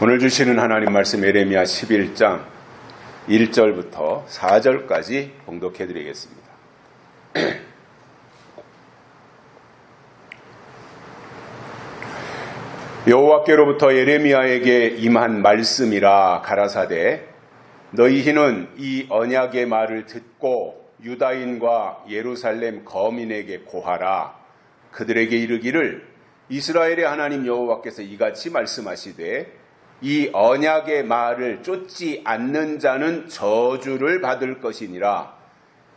오늘 주시는 하나님 말씀 예레미야 11장 1절부터 4절까지 봉독해 드리겠습니다. 여호와께로부터 예레미야에게 임한 말씀이라 가라사대 너희는 이 언약의 말을 듣고 유다인과 예루살렘 거민에게 고하라. 그들에게 이르기를 이스라엘의 하나님 여호와께서 이같이 말씀하시되 이 언약의 말을 쫓지 않는 자는 저주를 받을 것이니라.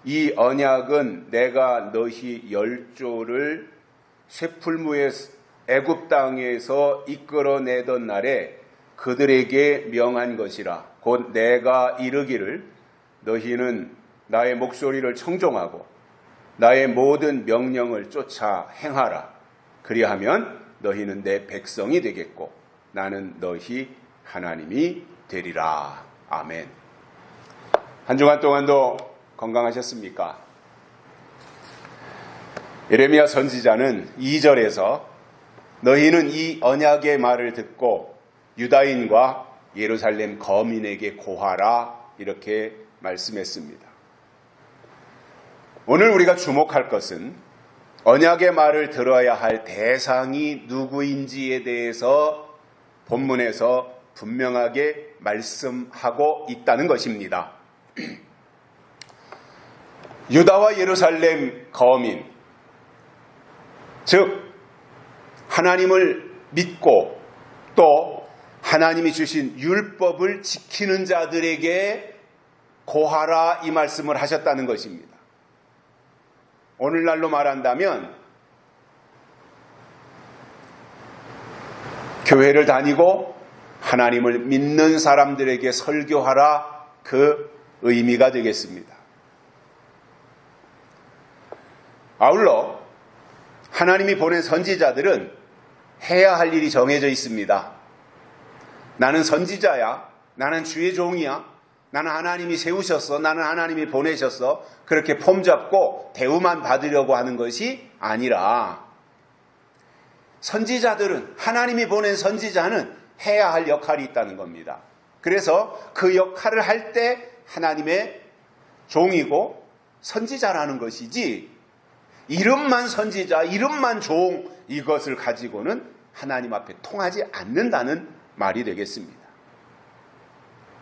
이 언약은 내가 너희 열조를 쇠풀무의 애굽 땅에서 이끌어내던 날에 그들에게 명한 것이라. 곧 내가 이르기를 너희는 나의 목소리를 청종하고 나의 모든 명령을 쫓아 행하라. 그리하면 너희는 내 백성이 되겠고 나는 너희 하나님이 되리라. 아멘. 한 주간 동안도 건강하셨습니까? 예레미야 선지자는 2절에서 너희는 이 언약의 말을 듣고 유다인과 예루살렘 거민에게 고하라 이렇게 말씀했습니다. 오늘 우리가 주목할 것은 언약의 말을 들어야 할 대상이 누구인지에 대해서 본문에서 분명하게 말씀하고 있다는 것입니다. 유다와 예루살렘 거민, 즉 하나님을 믿고 또 하나님이 주신 율법을 지키는 자들에게 고하라 이 말씀을 하셨다는 것입니다. 오늘날로 말한다면 교회를 다니고 하나님을 믿는 사람들에게 설교하라 그 의미가 되겠습니다. 아울러 하나님이 보낸 선지자들은 해야 할 일이 정해져 있습니다. 나는 선지자야. 나는 주의 종이야. 나는 하나님이 세우셨어. 나는 하나님이 보내셨어. 그렇게 폼 잡고 대우만 받으려고 하는 것이 아니라 선지자들은 하나님이 보낸 선지자는 해야 할 역할이 있다는 겁니다. 그래서 그 역할을 할 때 하나님의 종이고 선지자라는 것이지 이름만 선지자, 이름만 종 이것을 가지고는 하나님 앞에 통하지 않는다는 말이 되겠습니다.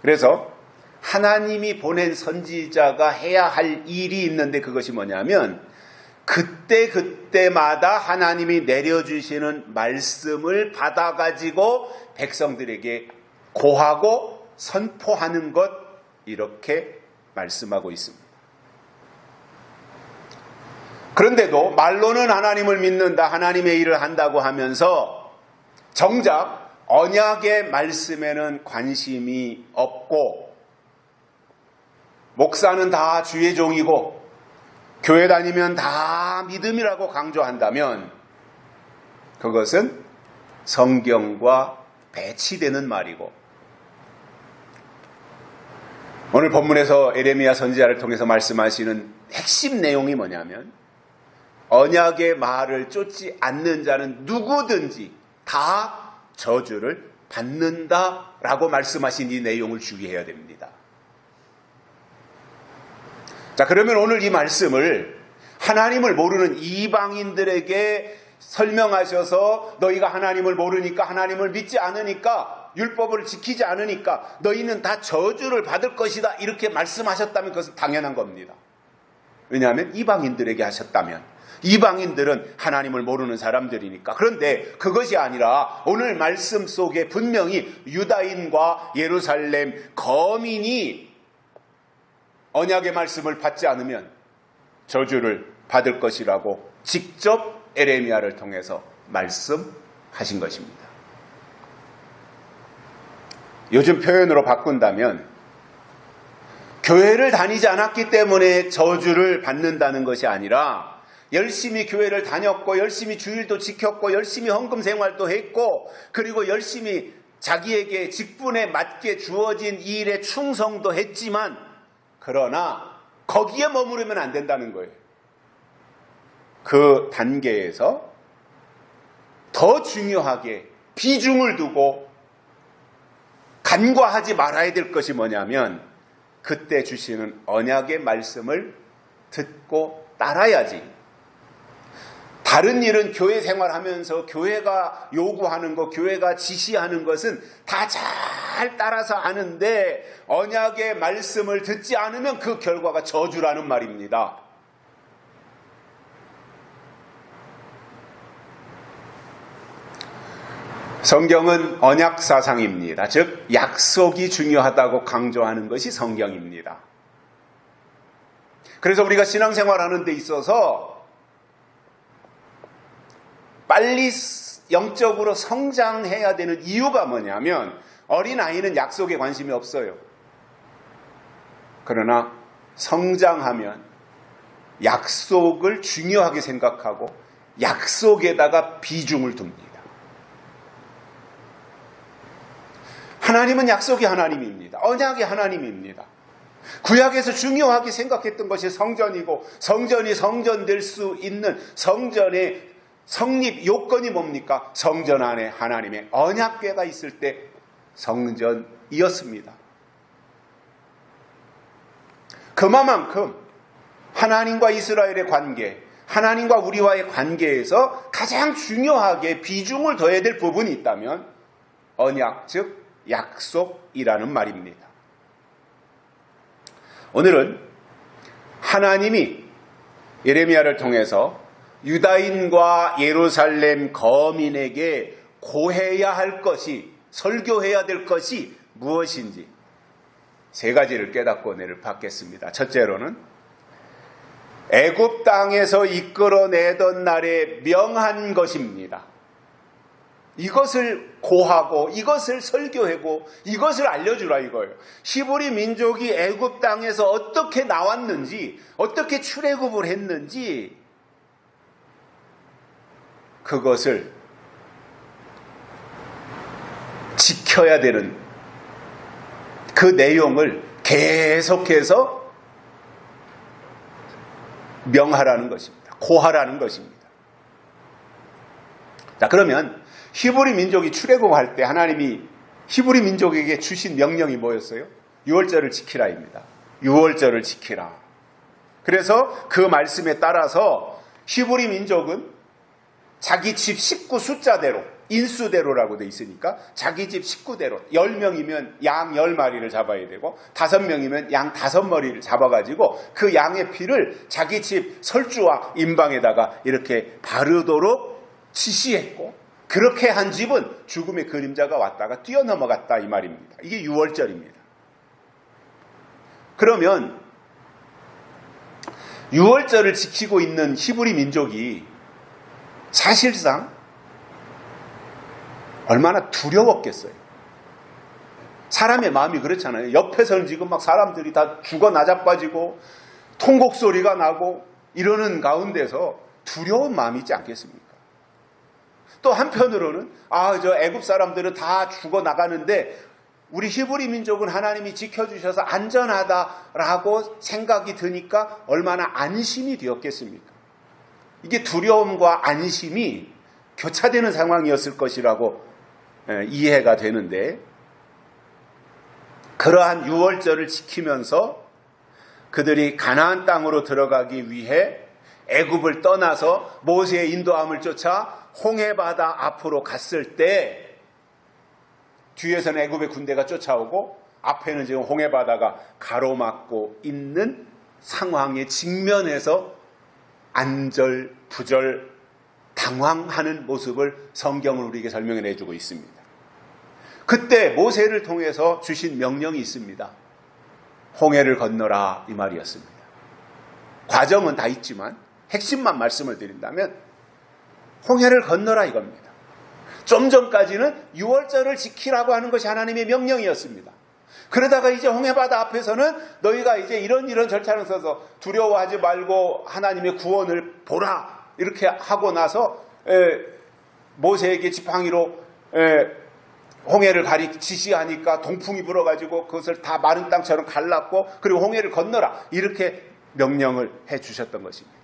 그래서 하나님이 보낸 선지자가 해야 할 일이 있는데 그것이 뭐냐면 그때마다 하나님이 내려주시는 말씀을 받아가지고 백성들에게 고하고 선포하는 것 이렇게 말씀하고 있습니다. 그런데도 말로는 하나님을 믿는다, 하나님의 일을 한다고 하면서 정작 언약의 말씀에는 관심이 없고 목사는 다 주의 종이고 교회 다니면 다 믿음이라고 강조한다면 그것은 성경과 배치되는 말이고 오늘 본문에서 예레미야 선지자를 통해서 말씀하시는 핵심 내용이 뭐냐면 언약의 말을 쫓지 않는 자는 누구든지 다 저주를 받는다라고 말씀하신 이 내용을 주의해야 됩니다. 자, 그러면 오늘 이 말씀을 하나님을 모르는 이방인들에게 설명하셔서 너희가 하나님을 모르니까 하나님을 믿지 않으니까 율법을 지키지 않으니까 너희는 다 저주를 받을 것이다 이렇게 말씀하셨다면 그것은 당연한 겁니다. 왜냐하면 이방인들에게 하셨다면 이방인들은 하나님을 모르는 사람들이니까. 그런데 그것이 아니라 오늘 말씀 속에 분명히 유다인과 예루살렘 거민이 언약의 말씀을 받지 않으면 저주를 받을 것이라고 직접 예레미야를 통해서 말씀하신 것입니다. 요즘 표현으로 바꾼다면 교회를 다니지 않았기 때문에 저주를 받는다는 것이 아니라 열심히 교회를 다녔고 열심히 주일도 지켰고 열심히 헌금 생활도 했고 그리고 열심히 자기에게 직분에 맞게 주어진 이 일에 충성도 했지만 그러나 거기에 머무르면 안 된다는 거예요. 그 단계에서 더 중요하게 비중을 두고 간과하지 말아야 될 것이 뭐냐면 그때 주시는 언약의 말씀을 듣고 따라야지. 다른 일은 교회 생활하면서 교회가 요구하는 것, 교회가 지시하는 것은 다 잘 따라서 아는데 언약의 말씀을 듣지 않으면 그 결과가 저주라는 말입니다. 성경은 언약 사상입니다. 즉 약속이 중요하다고 강조하는 것이 성경입니다. 그래서 우리가 신앙생활하는 데 있어서 빨리 영적으로 성장해야 되는 이유가 뭐냐면 어린아이는 약속에 관심이 없어요. 그러나 성장하면 약속을 중요하게 생각하고 약속에다가 비중을 둡니다. 하나님은 약속의 하나님입니다. 언약의 하나님입니다. 구약에서 중요하게 생각했던 것이 성전이고 성전이 성전될 수 있는 성전의 성립 요건이 뭡니까? 성전 안에 하나님의 언약궤가 있을 때 성전이었습니다. 그만큼 하나님과 이스라엘의 관계, 하나님과 우리와의 관계에서 가장 중요하게 비중을 둬야 될 부분이 있다면 언약, 즉 약속이라는 말입니다. 오늘은 하나님이 예레미야를 통해서 유다인과 예루살렘 거민에게 고해야 할 것이, 설교해야 될 것이 무엇인지 세 가지를 깨닫고 은혜를 받겠습니다. 첫째로는 애굽 땅에서 이끌어내던 날에 명한 것입니다. 이것을 고하고 이것을 설교하고 이것을 알려주라 이거예요. 히브리 민족이 애굽 땅에서 어떻게 나왔는지, 어떻게 출애굽을 했는지 그것을 지켜야 되는 그 내용을 계속해서 명하라는 것입니다. 고하라는 것입니다. 자, 그러면 히브리 민족이 출애굽할 때 하나님이 히브리 민족에게 주신 명령이 뭐였어요? 유월절을 지키라입니다. 유월절을 지키라. 그래서 그 말씀에 따라서 히브리 민족은 자기 집 식구 숫자대로, 인수대로라고 돼 있으니까 자기 집 식구대로 10명이면 양 10마리를 잡아야 되고 5명이면 양 5머리를 잡아가지고 그 양의 피를 자기 집 설주와 임방에다가 이렇게 바르도록 지시했고, 그렇게 한 집은 죽음의 그림자가 왔다가 뛰어넘어갔다 이 말입니다. 이게 유월절입니다. 그러면 유월절을 지키고 있는 히브리 민족이 사실상 얼마나 두려웠겠어요. 사람의 마음이 그렇잖아요. 옆에서는 지금 막 사람들이 다 죽어 나자빠지고 통곡 소리가 나고 이러는 가운데서 두려운 마음이 있지 않겠습니까? 또 한편으로는 저 애굽 사람들은 다 죽어 나가는데 우리 히브리 민족은 하나님이 지켜주셔서 안전하다라고 생각이 드니까 얼마나 안심이 되었겠습니까? 이게 두려움과 안심이 교차되는 상황이었을 것이라고 이해가 되는데, 그러한 유월절을 지키면서 그들이 가나안 땅으로 들어가기 위해 애굽을 떠나서 모세의 인도함을 쫓아 홍해바다 앞으로 갔을 때 뒤에서는 애굽의 군대가 쫓아오고 앞에는 지금 홍해바다가 가로막고 있는 상황에 직면해서 안절부절 당황하는 모습을 성경은 우리에게 설명해 내주고 있습니다. 그때 모세를 통해서 주신 명령이 있습니다. 홍해를 건너라 이 말이었습니다. 과정은 다 있지만 핵심만 말씀을 드린다면 홍해를 건너라 이겁니다. 좀 전까지는 유월절을 지키라고 하는 것이 하나님의 명령이었습니다. 그러다가 이제 홍해바다 앞에서는 너희가 이제 이런 절차를 써서 두려워하지 말고 하나님의 구원을 보라 이렇게 하고 나서 모세에게 지팡이로 홍해를 지시하니까 동풍이 불어가지고 그것을 다 마른 땅처럼 갈랐고, 그리고 홍해를 건너라 이렇게 명령을 해 주셨던 것입니다.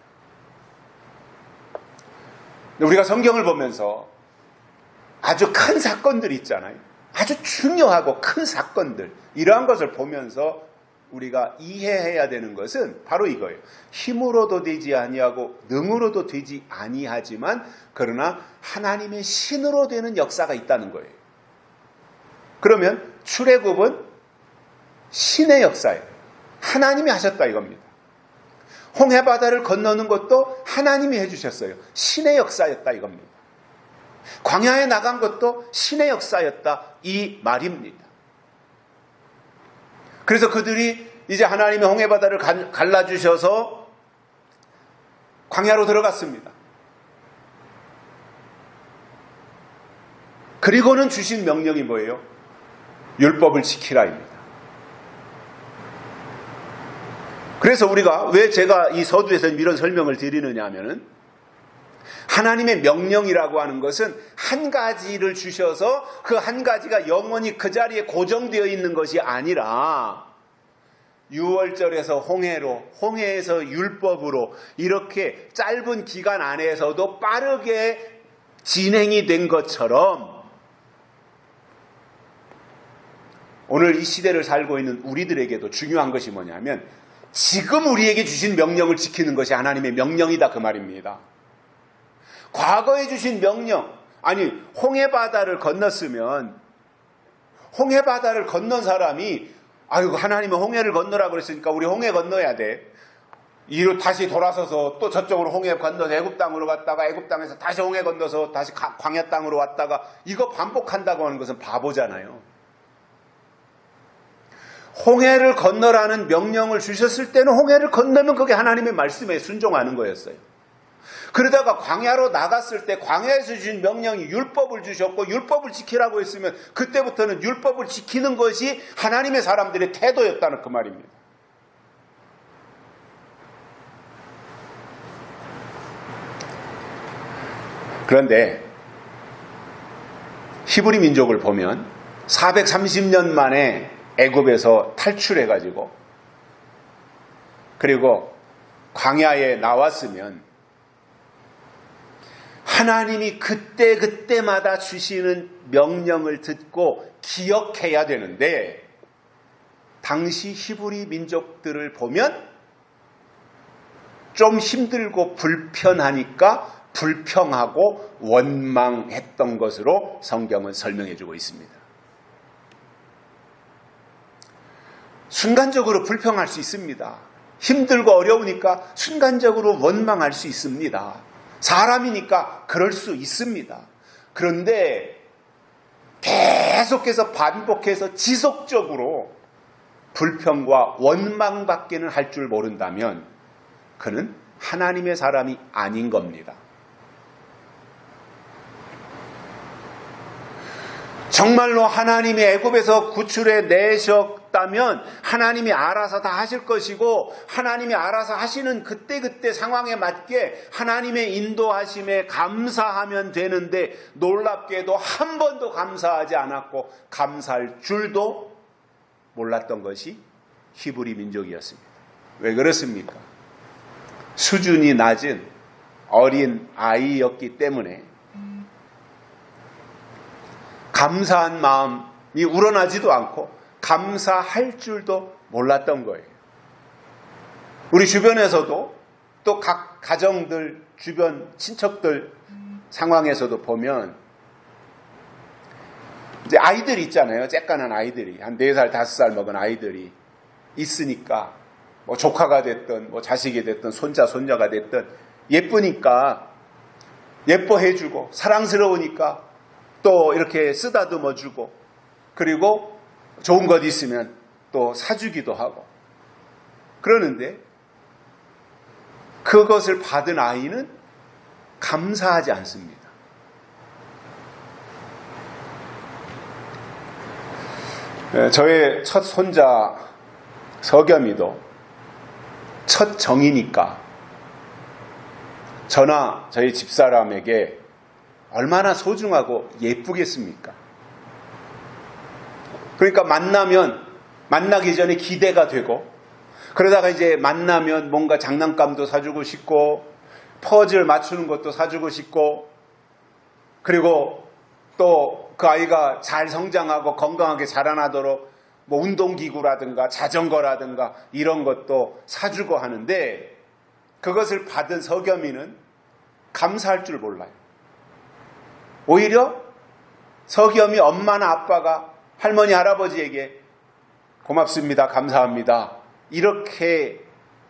우리가 성경을 보면서 아주 큰 사건들이 있잖아요. 아주 중요하고 큰 사건들, 이러한 것을 보면서 우리가 이해해야 되는 것은 바로 이거예요. 힘으로도 되지 아니하고 능으로도 되지 아니하지만 그러나 하나님의 신으로 되는 역사가 있다는 거예요. 그러면 출애굽은 신의 역사예요. 하나님이 하셨다 이겁니다. 홍해바다를 건너는 것도 하나님이 해주셨어요. 신의 역사였다 이겁니다. 광야에 나간 것도 신의 역사였다 이 말입니다. 그래서 그들이 이제 하나님의 홍해바다를 갈라주셔서 광야로 들어갔습니다. 그리고는 주신 명령이 뭐예요? 율법을 지키라입니다. 그래서 우리가 왜 제가 이 서두에서 이런 설명을 드리느냐 하면은 하나님의 명령이라고 하는 것은 한 가지를 주셔서 그 한 가지가 영원히 그 자리에 고정되어 있는 것이 아니라 유월절에서 홍해로, 홍해에서 율법으로 이렇게 짧은 기간 안에서도 빠르게 진행이 된 것처럼 오늘 이 시대를 살고 있는 우리들에게도 중요한 것이 뭐냐면 지금 우리에게 주신 명령을 지키는 것이 하나님의 명령이다 그 말입니다. 과거에 주신 명령, 아니 홍해바다를 건넜으면 홍해바다를 건넌 사람이 아이고 하나님은 홍해를 건너라고 그랬으니까 우리 홍해 건너야 돼. 이로 다시 돌아서서 또 저쪽으로 홍해 건너서 애굽 땅으로 갔다가 애굽 땅에서 다시 홍해 건너서 다시 광야 땅으로 왔다가 이거 반복한다고 하는 것은 바보잖아요. 홍해를 건너라는 명령을 주셨을 때는 홍해를 건너면 그게 하나님의 말씀에 순종하는 거였어요. 그러다가 광야로 나갔을 때 광야에서 주신 명령이 율법을 주셨고 율법을 지키라고 했으면 그때부터는 율법을 지키는 것이 하나님의 사람들의 태도였다는 그 말입니다. 그런데 히브리 민족을 보면 430년 만에 애굽에서 탈출해가지고 그리고 광야에 나왔으면 하나님이 그때마다 주시는 명령을 듣고 기억해야 되는데 당시 히브리 민족들을 보면 좀 힘들고 불편하니까 불평하고 원망했던 것으로 성경은 설명해주고 있습니다. 순간적으로 불평할 수 있습니다. 힘들고 어려우니까 순간적으로 원망할 수 있습니다. 사람이니까 그럴 수 있습니다. 그런데 계속해서 반복해서 지속적으로 불평과 원망밖에는 할 줄 모른다면 그는 하나님의 사람이 아닌 겁니다. 정말로 하나님이 애굽에서 구출해 내셨다면 하나님이 알아서 다 하실 것이고 하나님이 알아서 하시는 그때그때 상황에 맞게 하나님의 인도하심에 감사하면 되는데 놀랍게도 한 번도 감사하지 않았고 감사할 줄도 몰랐던 것이 히브리 민족이었습니다. 왜 그렇습니까? 수준이 낮은 어린 아이였기 때문에 감사한 마음이 우러나지도 않고 감사할 줄도 몰랐던 거예요. 우리 주변에서도 또 각 가정들, 주변 친척들 상황에서도 보면 이제 아이들이 있잖아요. 쬐깐한 아이들이 한 4살, 5살 먹은 아이들이 있으니까 뭐 조카가 됐든 뭐 자식이 됐든 손자, 손녀가 됐든 예쁘니까 예뻐해주고 사랑스러우니까 또 이렇게 쓰다듬어주고 그리고 좋은 것 있으면 또 사주기도 하고 그러는데 그것을 받은 아이는 감사하지 않습니다. 저의 첫 손자 서겸이도 첫 정이니까 저나 저희 집사람에게 얼마나 소중하고 예쁘겠습니까? 그러니까 만나기 전에 기대가 되고 그러다가 이제 만나면 뭔가 장난감도 사주고 싶고 퍼즐 맞추는 것도 사주고 싶고 그리고 또 그 아이가 잘 성장하고 건강하게 자라나도록 뭐 운동기구라든가 자전거라든가 이런 것도 사주고 하는데, 그것을 받은 서겸이는 감사할 줄 몰라요. 오히려 서겸이 엄마나 아빠가 할머니 할아버지에게 고맙습니다, 감사합니다 이렇게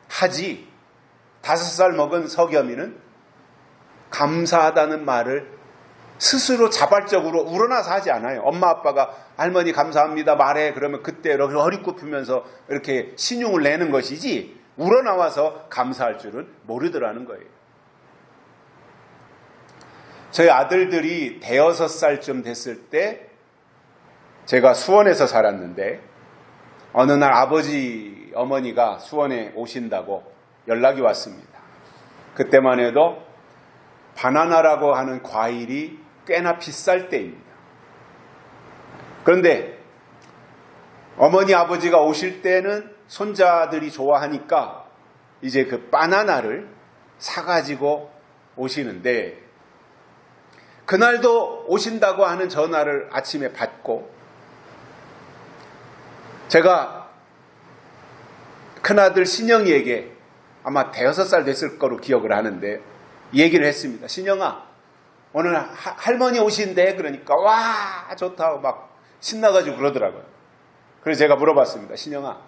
하지, 5살 먹은 서겸이는 감사하다는 말을 스스로 자발적으로 우러나서 하지 않아요. 엄마 아빠가 할머니 감사합니다 말해 그러면 그때 이렇게 허리 굽히면서 이렇게 신용을 내는 것이지, 우러나와서 감사할 줄은 모르더라는 거예요. 저희 아들들이 5살쯤 됐을 때 제가 수원에서 살았는데, 어느 날 아버지 어머니가 수원에 오신다고 연락이 왔습니다. 그때만 해도 바나나라고 하는 과일이 꽤나 비쌀 때입니다. 그런데 어머니 아버지가 오실 때는 손자들이 좋아하니까 이제 그 바나나를 사가지고 오시는데, 그날도 오신다고 하는 전화를 아침에 받고, 제가 큰아들 신영이에게 아마 5살 됐을 거로 기억을 하는데 얘기를 했습니다. 신영아, 오늘 할머니 오신대. 그러니까 와 좋다고 막 신나가지고 그러더라고요. 그래서 제가 물어봤습니다. 신영아,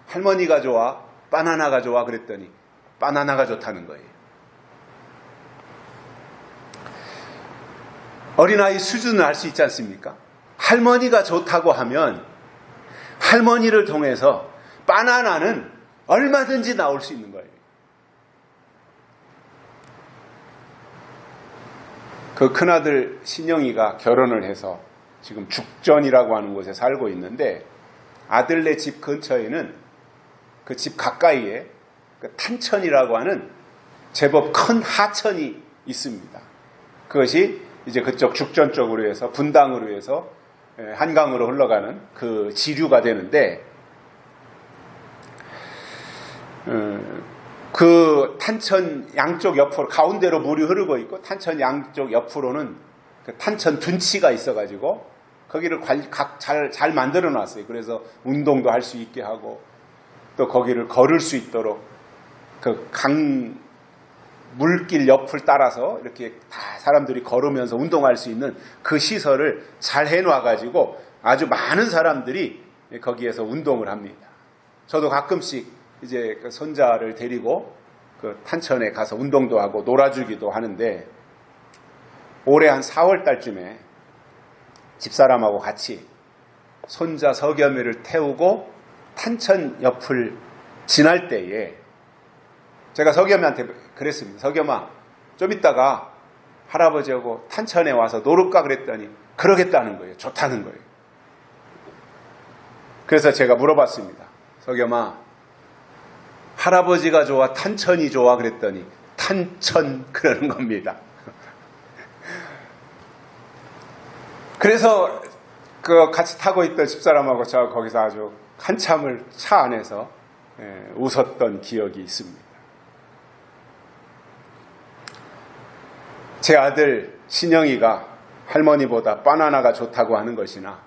할머니가 좋아? 바나나가 좋아? 그랬더니 바나나가 좋다는 거예요. 어린아이 수준을 알 수 있지 않습니까? 할머니가 좋다고 하면 할머니를 통해서 바나나는 얼마든지 나올 수 있는 거예요. 그 큰아들 신영이가 결혼을 해서 지금 죽전이라고 하는 곳에 살고 있는데, 아들네 집 근처에는 그 집 가까이에 그 탄천이라고 하는 제법 큰 하천이 있습니다. 그것이 이제 그쪽 죽전 쪽으로 해서 분당으로 해서 한강으로 흘러가는 그 지류가 되는데, 그 탄천 양쪽 옆으로 가운데로 물이 흐르고 있고, 탄천 양쪽 옆으로는 그 탄천 둔치가 있어가지고 거기를 잘 만들어 놨어요. 그래서 운동도 할 수 있게 하고, 또 거기를 걸을 수 있도록 그 강 물길 옆을 따라서 이렇게 다 사람들이 걸으면서 운동할 수 있는 그 시설을 잘 해놔가지고 아주 많은 사람들이 거기에서 운동을 합니다. 저도 가끔씩 이제 그 손자를 데리고 그 탄천에 가서 운동도 하고 놀아주기도 하는데, 올해 한 4월 달쯤에 집사람하고 같이 손자 서겸이를 태우고 탄천 옆을 지날 때에 제가 서겸이한테 그랬습니다. 서겸아, 좀 이따가 할아버지하고 탄천에 와서 놀을까? 그랬더니 그러겠다는 거예요. 좋다는 거예요. 그래서 제가 물어봤습니다. 서겸아, 할아버지가 좋아? 탄천이 좋아? 그랬더니 탄천 그러는 겁니다. 그래서 그 같이 타고 있던 집사람하고 저 거기서 아주 한참을 차 안에서 웃었던 기억이 있습니다. 제 아들 신영이가 할머니보다 바나나가 좋다고 하는 것이나,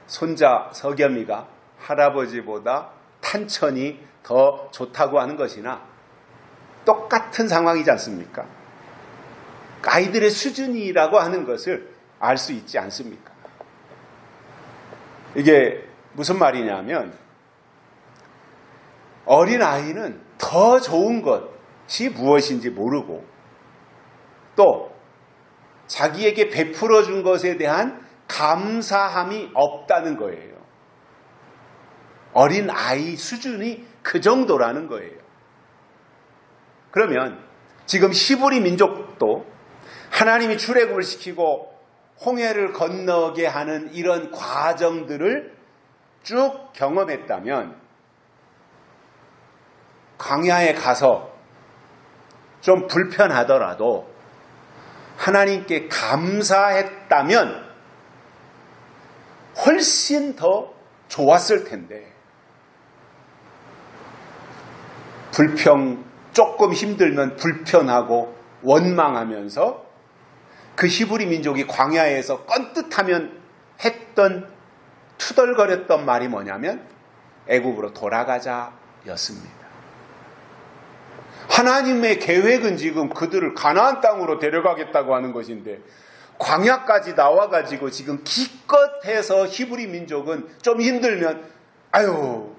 손자 서겸이가 할아버지보다 탄천이 더 좋다고 하는 것이나 똑같은 상황이지 않습니까? 아이들의 수준이라고 하는 것을 알 수 있지 않습니까? 이게 무슨 말이냐면, 어린아이는 더 좋은 것이 무엇인지 모르고 또 자기에게 베풀어 준 것에 대한 감사함이 없다는 거예요. 어린아이 수준이 그 정도라는 거예요. 그러면 지금 히브리 민족도 하나님이 출애굽을 시키고 홍해를 건너게 하는 이런 과정들을 쭉 경험했다면, 광야에 가서 좀 불편하더라도 하나님께 감사했다면 훨씬 더 좋았을 텐데, 조금 힘들면 불편하고 원망하면서 그 히브리 민족이 광야에서 껌뜻하면 했던 투덜거렸던 말이 뭐냐면 애굽으로 돌아가자였습니다. 하나님의 계획은 지금 그들을 가나안 땅으로 데려가겠다고 하는 것인데 광야까지 나와가지고 지금 기껏해서 히브리 민족은 좀 힘들면 아유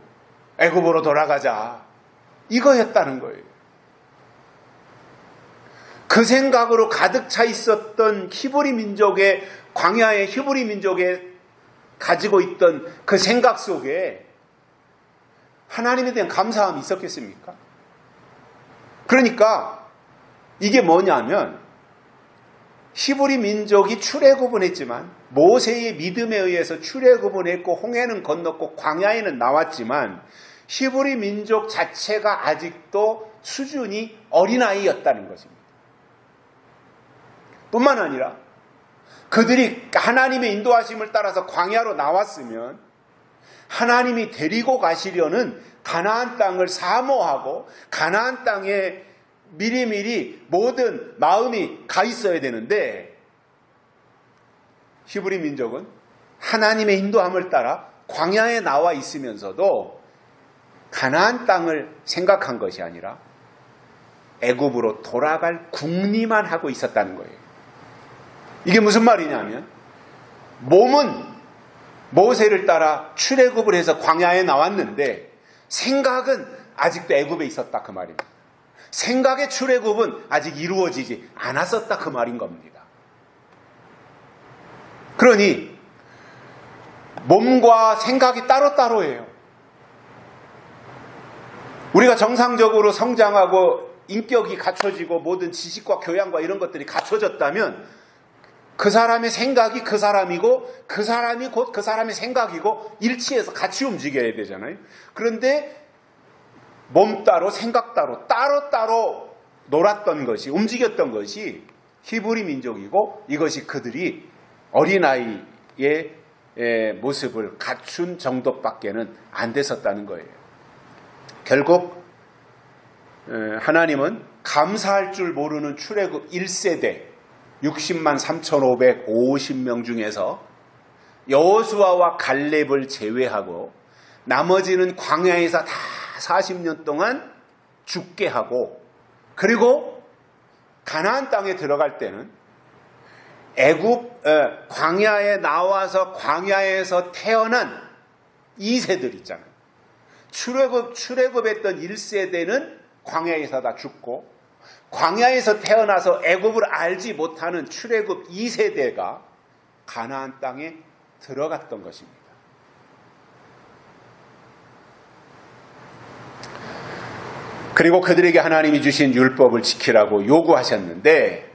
애굽으로 돌아가자 이거였다는 거예요. 그 생각으로 가득 차 있었던 히브리 민족의 광야의 히브리 민족의 가지고 있던 그 생각 속에 하나님에 대한 감사함이 있었겠습니까? 그러니까 이게 뭐냐면 히브리 민족이 출애굽은 했지만 모세의 믿음에 의해서 출애굽은 했고 홍해는 건넜고 광야에는 나왔지만 히브리 민족 자체가 아직도 수준이 어린아이였다는 것입니다. 뿐만 아니라 그들이 하나님의 인도하심을 따라서 광야로 나왔으면 하나님이 데리고 가시려는 가나안 땅을 사모하고 가나안 땅에 미리미리 모든 마음이 가 있어야 되는데 히브리 민족은 하나님의 인도함을 따라 광야에 나와 있으면서도 가나안 땅을 생각한 것이 아니라 애굽으로 돌아갈 궁리만 하고 있었다는 거예요. 이게 무슨 말이냐면 몸은 모세를 따라 출애굽을 해서 광야에 나왔는데 생각은 아직도 애굽에 있었다 그 말입니다. 생각의 출애굽은 아직 이루어지지 않았었다 그 말인 겁니다. 그러니 몸과 생각이 따로따로예요. 우리가 정상적으로 성장하고 인격이 갖춰지고 모든 지식과 교양과 이런 것들이 갖춰졌다면 그 사람의 생각이 그 사람이고 그 사람이 곧 그 사람의 생각이고 일치해서 같이 움직여야 되잖아요. 그런데 몸 따로 생각 따로 따로따로 놀았던 것이 움직였던 것이 히브리 민족이고 이것이 그들이 어린아이의 모습을 갖춘 정도밖에는 안 됐었다는 거예요. 결국 하나님은 감사할 줄 모르는 출애굽 1세대 60만 3,550명 중에서 여호수아와 갈렙을 제외하고 나머지는 광야에서 다 40년 동안 죽게 하고 그리고 가나안 땅에 들어갈 때는 광야에 나와서 광야에서 태어난 2세들 있잖아요. 출애굽했던 1세대는 광야에서 다 죽고 광야에서 태어나서 애굽을 알지 못하는 출애굽 2세대가 가나안 땅에 들어갔던 것입니다. 그리고 그들에게 하나님이 주신 율법을 지키라고 요구하셨는데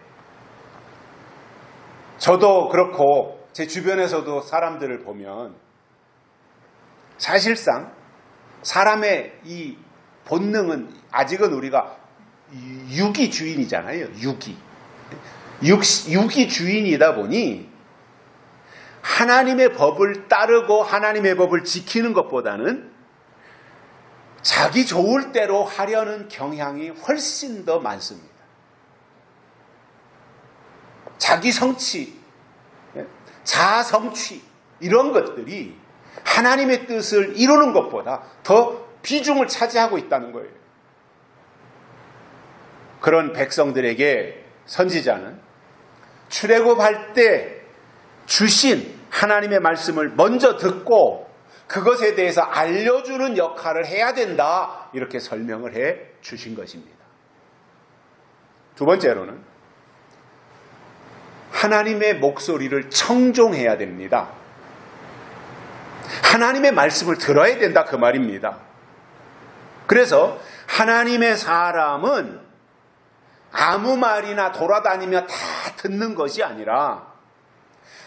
저도 그렇고 제 주변에서도 사람들을 보면 사실상 사람의 이 본능은 아직은 우리가 육이 주인이잖아요. 육이 주인이다 보니 하나님의 법을 따르고 하나님의 법을 지키는 것보다는 자기 좋을 대로 하려는 경향이 훨씬 더 많습니다. 자기 성취, 자아 성취 이런 것들이 하나님의 뜻을 이루는 것보다 더 비중을 차지하고 있다는 거예요. 그런 백성들에게 선지자는 출애굽할 때 주신 하나님의 말씀을 먼저 듣고 그것에 대해서 알려주는 역할을 해야 된다 이렇게 설명을 해 주신 것입니다. 두 번째로는 하나님의 목소리를 청종해야 됩니다. 하나님의 말씀을 들어야 된다 그 말입니다. 그래서 하나님의 사람은 아무 말이나 돌아다니며 다 듣는 것이 아니라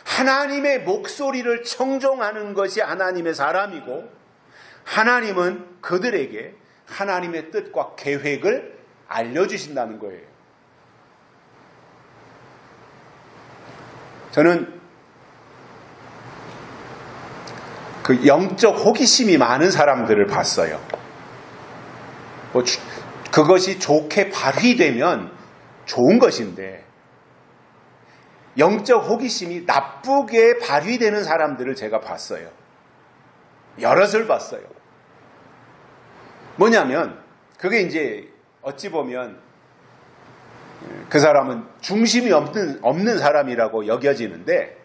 하나님의 목소리를 청종하는 것이 하나님의 사람이고 하나님은 그들에게 하나님의 뜻과 계획을 알려주신다는 거예요. 저는 그 영적 호기심이 많은 사람들을 봤어요. 그것이 좋게 발휘되면 좋은 것인데 영적 호기심이 나쁘게 발휘되는 사람들을 제가 봤어요. 여럿을 봤어요. 뭐냐면 그게 이제 어찌 보면 그 사람은 중심이 없는 사람이라고 여겨지는데,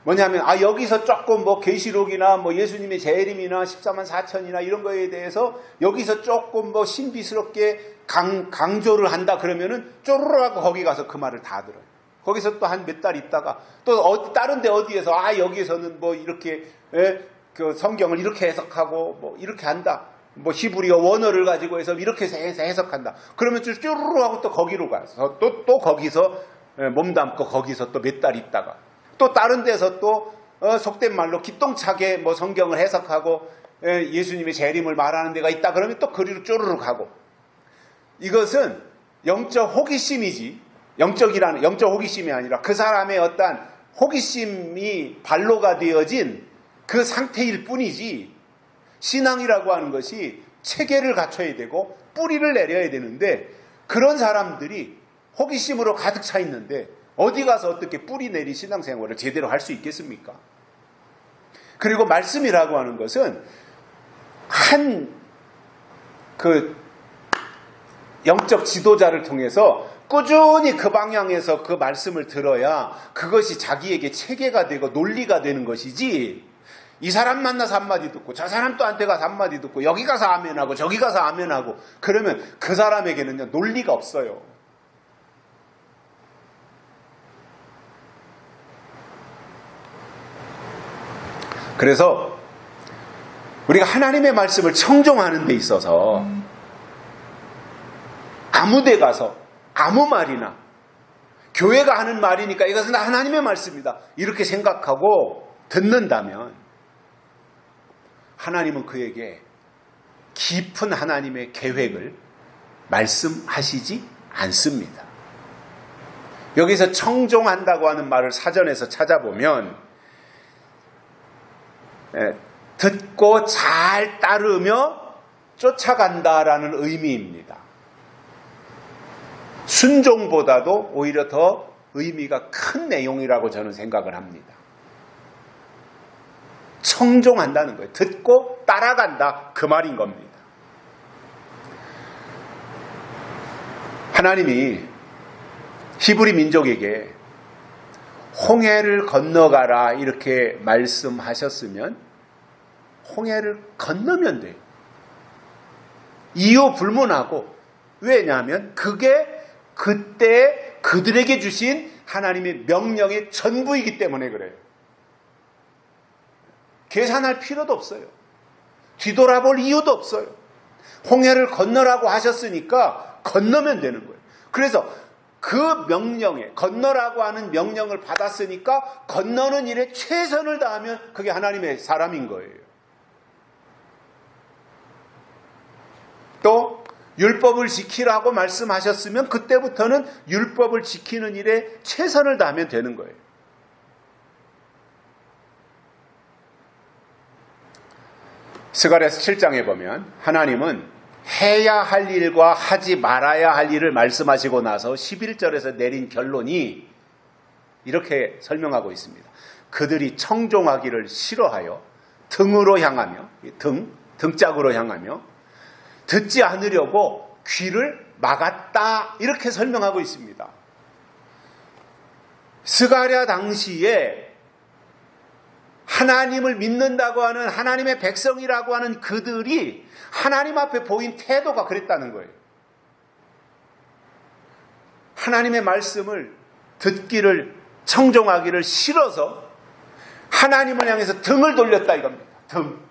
뭐냐면 여기서 조금 뭐 계시록이나 뭐 예수님의 재림이나 14만 4천이나 이런 거에 대해서 여기서 조금 뭐 신비스럽게 강조를 한다 그러면은 쪼르르 하고 거기 가서 그 말을 다 들어요. 거기서 또 한 몇 달 있다가 또 다른 데 어디에서 여기서는 뭐 이렇게 그 성경을 이렇게 해석하고 뭐 이렇게 한다. 뭐 히브리어 원어를 가지고 해서 이렇게 해석한다. 그러면 쪼르르 하고 또 거기로 가서 또 거기서 몸담고 거기서 또 몇 달 있다가 또 다른 데서 또 속된 말로 기똥차게 뭐 성경을 해석하고 예수님의 재림을 말하는 데가 있다 그러면 또 그리로 쪼르르 가고. 이것은 영적 호기심이지, 영적 호기심이 아니라 그 사람의 어떤 호기심이 발로가 되어진 그 상태일 뿐이지, 신앙이라고 하는 것이 체계를 갖춰야 되고 뿌리를 내려야 되는데, 그런 사람들이 호기심으로 가득 차 있는데 어디 가서 어떻게 뿌리 내린 신앙생활을 제대로 할 수 있겠습니까? 그리고 말씀이라고 하는 것은 그 영적 지도자를 통해서 꾸준히 그 방향에서 그 말씀을 들어야 그것이 자기에게 체계가 되고 논리가 되는 것이지, 이 사람 만나서 한마디 듣고 저 사람 또 한테 가서 한마디 듣고 여기 가서 아멘하고 저기 가서 아멘하고 그러면 그 사람에게는요 논리가 없어요. 그래서 우리가 하나님의 말씀을 청종하는 데 있어서 아무 데 가서 아무 말이나 교회가 하는 말이니까 이것은 하나님의 말씀이다 이렇게 생각하고 듣는다면 하나님은 그에게 깊은 하나님의 계획을 말씀하시지 않습니다. 여기서 청종한다고 하는 말을 사전에서 찾아보면 듣고 잘 따르며 쫓아간다라는 의미입니다. 순종보다도 오히려 더 의미가 큰 내용이라고 저는 생각을 합니다. 청종한다는 거예요. 듣고 따라간다 그 말인 겁니다. 하나님이 히브리 민족에게 홍해를 건너가라 이렇게 말씀하셨으면 홍해를 건너면 돼요. 이유 불문하고. 왜냐하면 그게 그때 그들에게 주신 하나님의 명령의 전부이기 때문에 그래요. 계산할 필요도 없어요. 뒤돌아볼 이유도 없어요. 홍해를 건너라고 하셨으니까 건너면 되는 거예요. 그래서 그 명령에 건너라고 하는 명령을 받았으니까 건너는 일에 최선을 다하면 그게 하나님의 사람인 거예요. 또 율법을 지키라고 말씀하셨으면 그때부터는 율법을 지키는 일에 최선을 다하면 되는 거예요. 스가랴서 7장에 보면 하나님은 해야 할 일과 하지 말아야 할 일을 말씀하시고 나서 11절에서 내린 결론이 이렇게 설명하고 있습니다. 그들이 청종하기를 싫어하여 등으로 향하며 등짝으로 향하며 듣지 않으려고 귀를 막았다 이렇게 설명하고 있습니다. 스가랴 당시에 하나님을 믿는다고 하는 하나님의 백성이라고 하는 그들이 하나님 앞에 보인 태도가 그랬다는 거예요. 하나님의 말씀을 듣기를 청종하기를 싫어서 하나님을 향해서 등을 돌렸다 이겁니다. 등.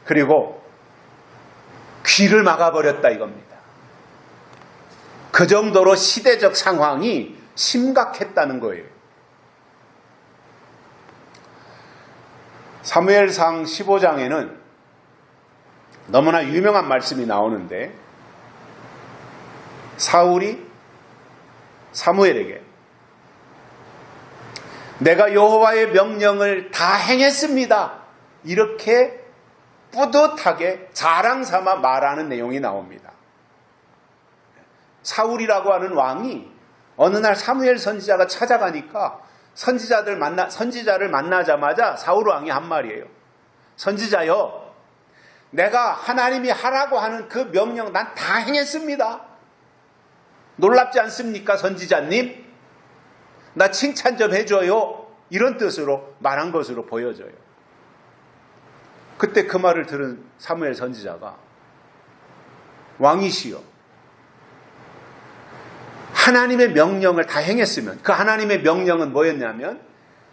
그리고 귀를 막아버렸다 이겁니다. 그 정도로 시대적 상황이 심각했다는 거예요. 사무엘상 15장에는 너무나 유명한 말씀이 나오는데 사울이 사무엘에게 내가 여호와의 명령을 다 행했습니다. 이렇게 뿌듯하게 자랑삼아 말하는 내용이 나옵니다. 사울이라고 하는 왕이 어느 날 사무엘 선지자가 찾아가니까 선지자를 만나자마자 사울 왕이 한 말이에요. 선지자여, 내가 하나님이 하라고 하는 그 명령 난 다 행했습니다. 놀랍지 않습니까, 선지자님? 나 칭찬 좀 해줘요. 이런 뜻으로 말한 것으로 보여져요. 그때 그 말을 들은 사무엘 선지자가, 왕이시여, 하나님의 명령을 다 행했으면, 그 하나님의 명령은 뭐였냐면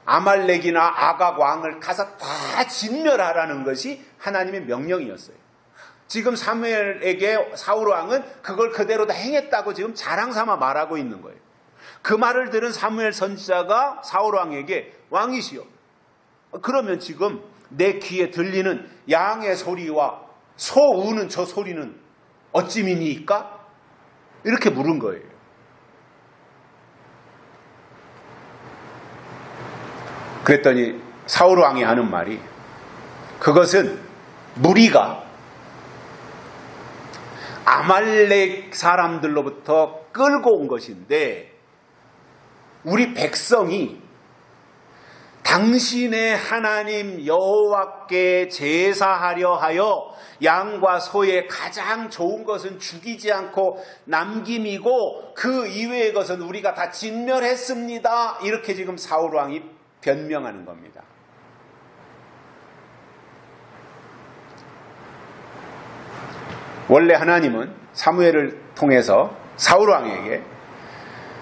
아말렉이나 아각 왕을 가서 다 진멸하라는 것이 하나님의 명령이었어요. 지금 사무엘에게 사울 왕은 그걸 그대로 다 행했다고 지금 자랑삼아 말하고 있는 거예요. 그 말을 들은 사무엘 선지자가 사울 왕에게, 왕이시여, 그러면 지금 내 귀에 들리는 양의 소리와 소 우는 저 소리는 어찌미니까? 이렇게 물은 거예요. 그랬더니 사울 왕이 하는 말이, 그것은 무리가 아말렉 사람들로부터 끌고 온 것인데 우리 백성이 당신의 하나님 여호와께 제사하려 하여 양과 소의 가장 좋은 것은 죽이지 않고 남김이고 그 이외의 것은 우리가 다 진멸했습니다. 이렇게 지금 사울 왕이 변명하는 겁니다. 원래 하나님은 사무엘을 통해서 사울 왕에게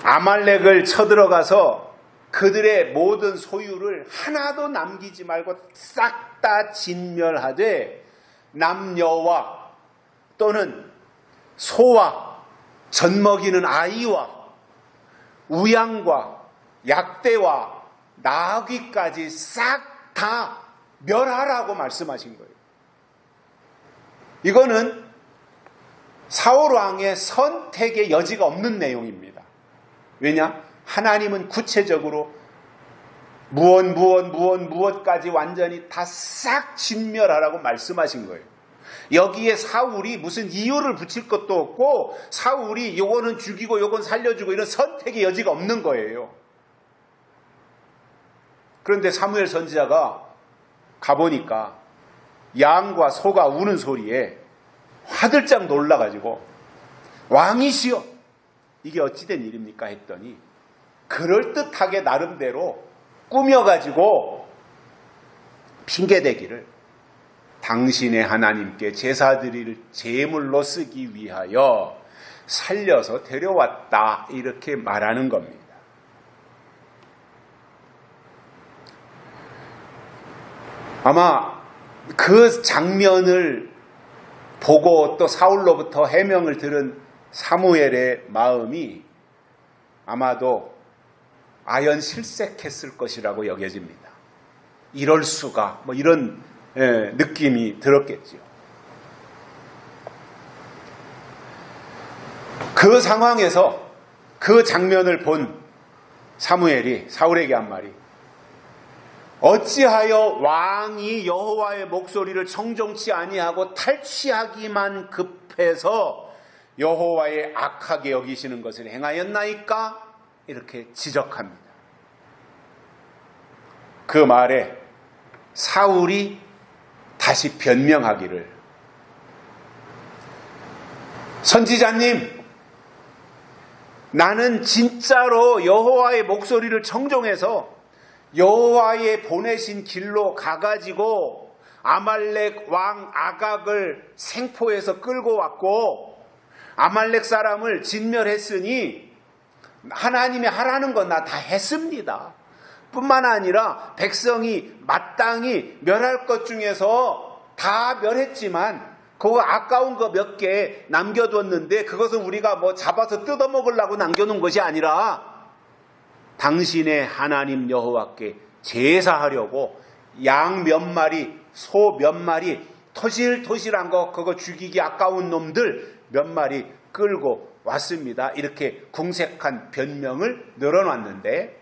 아말렉을 쳐들어가서 그들의 모든 소유를 하나도 남기지 말고 싹 다 진멸하되 남녀와 또는 소와 젖먹이는 아이와 우양과 약대와 나귀까지 싹 다 멸하라고 말씀하신 거예요. 이거는 사울 왕의 선택의 여지가 없는 내용입니다. 왜냐? 하나님은 구체적으로 무엇까지 완전히 다 싹 진멸하라고 말씀하신 거예요. 여기에 사울이 무슨 이유를 붙일 것도 없고 사울이 요거는 죽이고 요건 살려주고 이런 선택의 여지가 없는 거예요. 그런데 사무엘 선지자가 가보니까 양과 소가 우는 소리에 화들짝 놀라가지고, 왕이시여, 이게 어찌된 일입니까? 했더니 그럴듯하게 나름대로 꾸며가지고 핑계대기를 당신의 하나님께 제사드릴 제물로 쓰기 위하여 살려서 데려왔다, 이렇게 말하는 겁니다. 아마 그 장면을 보고 또 사울로부터 해명을 들은 사무엘의 마음이 아마도 아연실색했을 것이라고 여겨집니다. 이럴 수가, 뭐 이런 느낌이 들었겠죠. 그 상황에서 그 장면을 본 사무엘이 사울에게 한 말이, 어찌하여 왕이 여호와의 목소리를 청종치 아니하고 탈취하기만 급해서 여호와의 악하게 여기시는 것을 행하였나이까? 이렇게 지적합니다. 그 말에 사울이 다시 변명하기를, 선지자님, 나는 진짜로 여호와의 목소리를 청종해서 여호와의 보내신 길로 가가지고 아말렉 왕 아각을 생포해서 끌고 왔고 아말렉 사람을 진멸했으니 하나님이 하라는 건 나 다 했습니다. 뿐만 아니라 백성이 마땅히 멸할 것 중에서 다 멸했지만 그거 아까운 거 몇 개 남겨뒀는데 그것은 우리가 뭐 잡아서 뜯어먹으려고 남겨놓은 것이 아니라 당신의 하나님 여호와께 제사하려고 양 몇 마리, 소 몇 마리, 토실토실한 거 그거 죽이기 아까운 놈들 몇 마리 끌고 왔습니다. 이렇게 궁색한 변명을 늘어놨는데,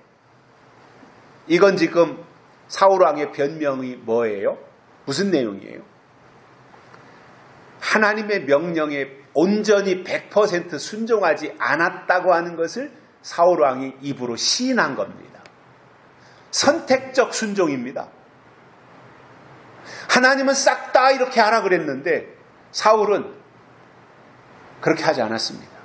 이건 지금 사울왕의 변명이 뭐예요? 무슨 내용이에요? 하나님의 명령에 온전히 100% 순종하지 않았다고 하는 것을 사울 왕이 입으로 시인한 겁니다. 선택적 순종입니다. 하나님은 싹 다 이렇게 하라 그랬는데 사울은 그렇게 하지 않았습니다.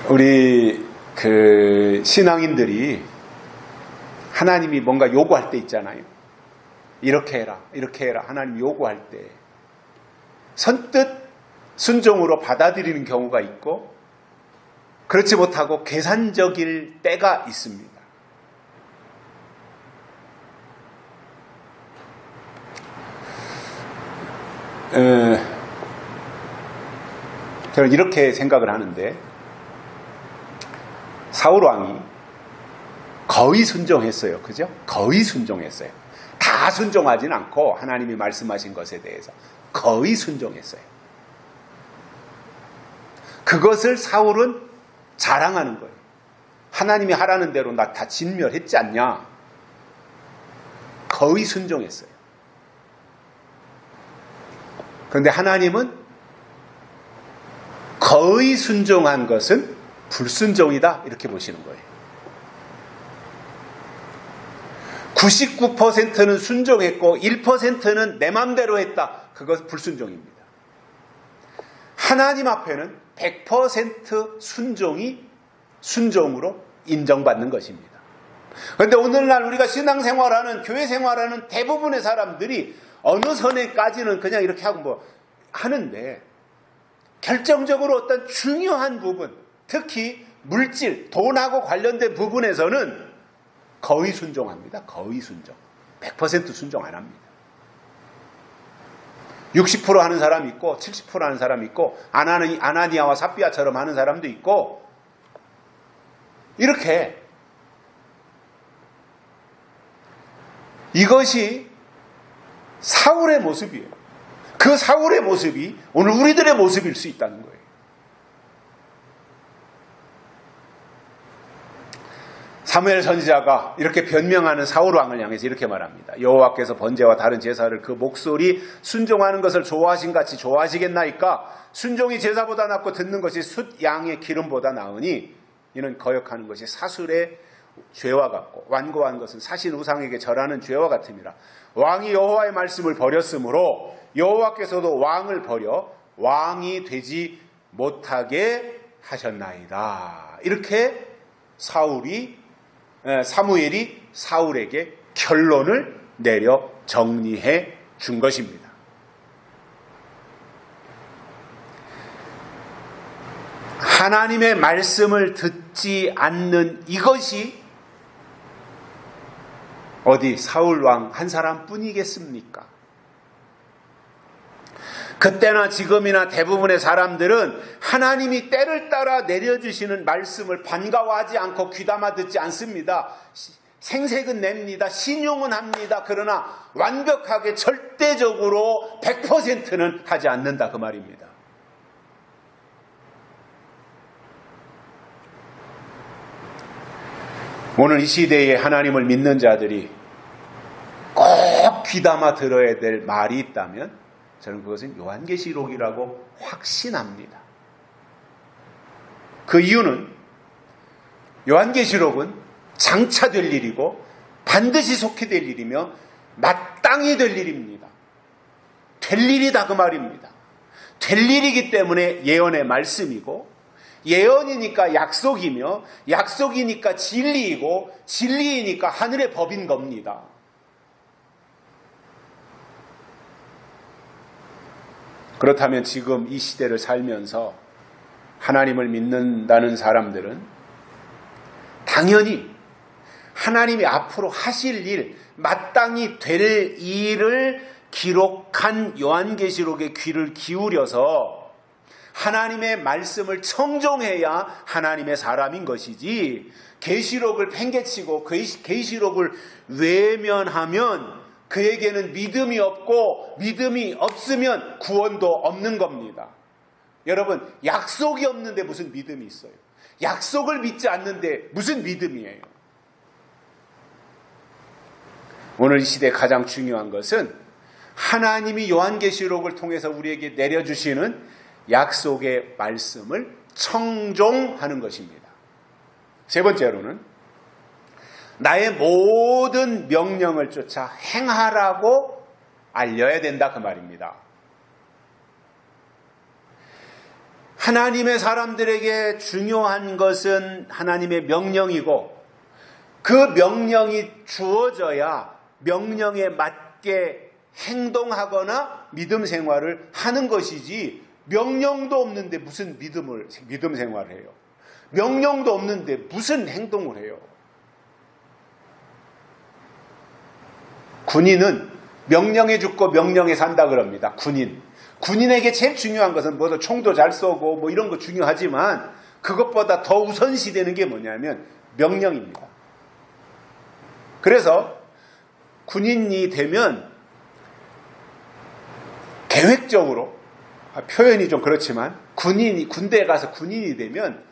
우리 신앙인들이 하나님이 뭔가 요구할 때 있잖아요. 이렇게 해라, 이렇게 해라. 하나님 요구할 때 선뜻 순종으로 받아들이는 경우가 있고 그렇지 못하고 계산적일 때가 있습니다. 저는 이렇게 생각을 하는데 사울 왕이 거의 순종했어요. 그죠? 거의 순종했어요. 다 순종하진 않고 하나님이 말씀하신 것에 대해서 거의 순종했어요. 그것을 사울은 자랑하는 거예요. 하나님이 하라는 대로 나 다 진멸했지 않냐? 거의 순종했어요. 그런데 하나님은 거의 순종한 것은 불순종이다 이렇게 보시는 거예요. 99%는 순종했고 1%는 내 맘대로 했다. 그것 불순종입니다. 하나님 앞에는 100% 순종이 순종으로 인정받는 것입니다. 그런데 오늘날 우리가 신앙생활하는 교회 생활하는 대부분의 사람들이 어느 선에까지는 그냥 이렇게 하고 뭐 하는데 결정적으로 어떤 중요한 부분, 특히 물질, 돈하고 관련된 부분에서는 거의 순종합니다. 거의 순종. 100% 순종 안 합니다. 60% 하는 사람이 있고 70% 하는 사람이 있고 아나니아와 삽비아처럼 하는 사람도 있고 이렇게 이것이 사울의 모습이에요. 그 사울의 모습이 오늘 우리들의 모습일 수 있다는 거예요. 사무엘 선지자가 이렇게 변명하는 사울 왕을 향해서 이렇게 말합니다. 여호와께서 번제와 다른 제사를 그 목소리 순종하는 것을 좋아하신 같이 좋아하시겠나이까? 순종이 제사보다 낫고 듣는 것이 숫 양의 기름보다 나으니 이는 거역하는 것이 사술의 죄와 같고 완고한 것은 사신 우상에게 절하는 죄와 같음이라. 왕이 여호와의 말씀을 버렸으므로 여호와께서도 왕을 버려 왕이 되지 못하게 하셨나이다. 이렇게 사무엘이 사울에게 결론을 내려 정리해 준 것입니다. 하나님의 말씀을 듣지 않는 이것이 어디 사울 왕 한 사람뿐이겠습니까? 그때나 지금이나 대부분의 사람들은 하나님이 때를 따라 내려주시는 말씀을 반가워하지 않고 귀담아 듣지 않습니다. 생색은 냅니다. 신용은 합니다. 그러나 완벽하게 절대적으로 100%는 하지 않는다 그 말입니다. 오늘 이 시대에 하나님을 믿는 자들이 꼭 귀담아 들어야 될 말이 있다면 저는 그것은 요한계시록이라고 확신합니다. 그 이유는 요한계시록은 장차 될 일이고 반드시 속히 될 일이며 마땅히 될 일입니다. 될 일이다 그 말입니다. 될 일이기 때문에 예언의 말씀이고 예언이니까 약속이며 약속이니까 진리이고 진리이니까 하늘의 법인 겁니다. 그렇다면 지금 이 시대를 살면서 하나님을 믿는다는 사람들은 당연히 하나님이 앞으로 하실 일, 마땅히 될 일을 기록한 요한계시록에 귀를 기울여서 하나님의 말씀을 청종해야 하나님의 사람인 것이지 계시록을 팽개치고 계시록을 외면하면 그에게는 믿음이 없고 믿음이 없으면 구원도 없는 겁니다. 여러분, 약속이 없는데 무슨 믿음이 있어요? 약속을 믿지 않는데 무슨 믿음이에요? 오늘 이 시대에 가장 중요한 것은 하나님이 요한계시록을 통해서 우리에게 내려주시는 약속의 말씀을 청종하는 것입니다. 세 번째로는 나의 모든 명령을 쫓아 행하라고 알려야 된다 그 말입니다. 하나님의 사람들에게 중요한 것은 하나님의 명령이고 그 명령이 주어져야 명령에 맞게 행동하거나 믿음 생활을 하는 것이지 명령도 없는데 무슨 믿음 생활을 해요? 명령도 없는데 무슨 행동을 해요? 군인은 명령에 죽고 명령에 산다 그럽니다. 군인에게 제일 중요한 것은 뭐 총도 잘 쏘고 뭐 이런 거 중요하지만 그것보다 더 우선시되는 게 뭐냐면 명령입니다. 그래서 군인이 되면 계획적으로, 표현이 좀 그렇지만 군대에 가서 군인이 되면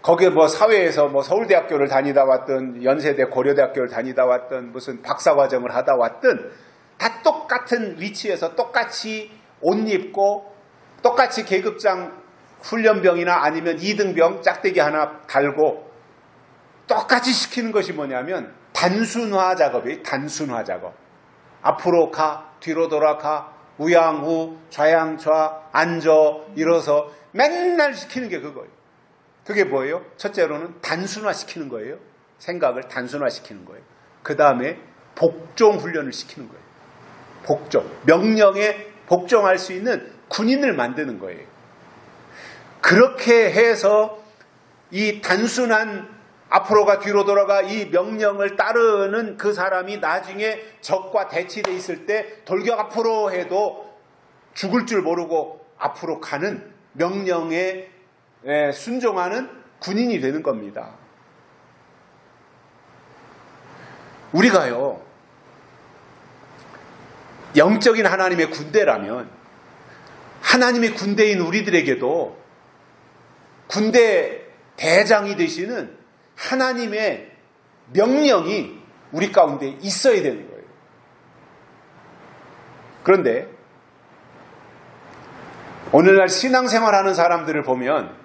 거기에 뭐 사회에서 뭐 서울대학교를 다니다 왔든 연세대 고려대학교를 다니다 왔든 무슨 박사과정을 하다 왔든 다 똑같은 위치에서 똑같이 옷 입고 똑같이 계급장 훈련병이나 아니면 2등병 짝대기 하나 달고 똑같이 시키는 것이 뭐냐면 단순화 작업이에요. 단순화 작업. 앞으로 가, 뒤로 돌아가, 우양우, 좌양좌, 앉아, 일어서 맨날 시키는 게 그거예요. 그게 뭐예요? 첫째로는 단순화 시키는 거예요. 생각을 단순화 시키는 거예요. 그 다음에 복종 훈련을 시키는 거예요. 복종. 명령에 복종할 수 있는 군인을 만드는 거예요. 그렇게 해서 이 단순한 앞으로가 뒤로 돌아가 이 명령을 따르는 그 사람이 나중에 적과 대치돼 있을 때 돌격 앞으로 해도 죽을 줄 모르고 앞으로 가는 명령에 순종하는 군인이 되는 겁니다. 우리가요, 영적인 하나님의 군대라면 하나님의 군대인 우리들에게도 군대 대장이 되시는 하나님의 명령이 우리 가운데 있어야 되는 거예요. 그런데 오늘날 신앙생활하는 사람들을 보면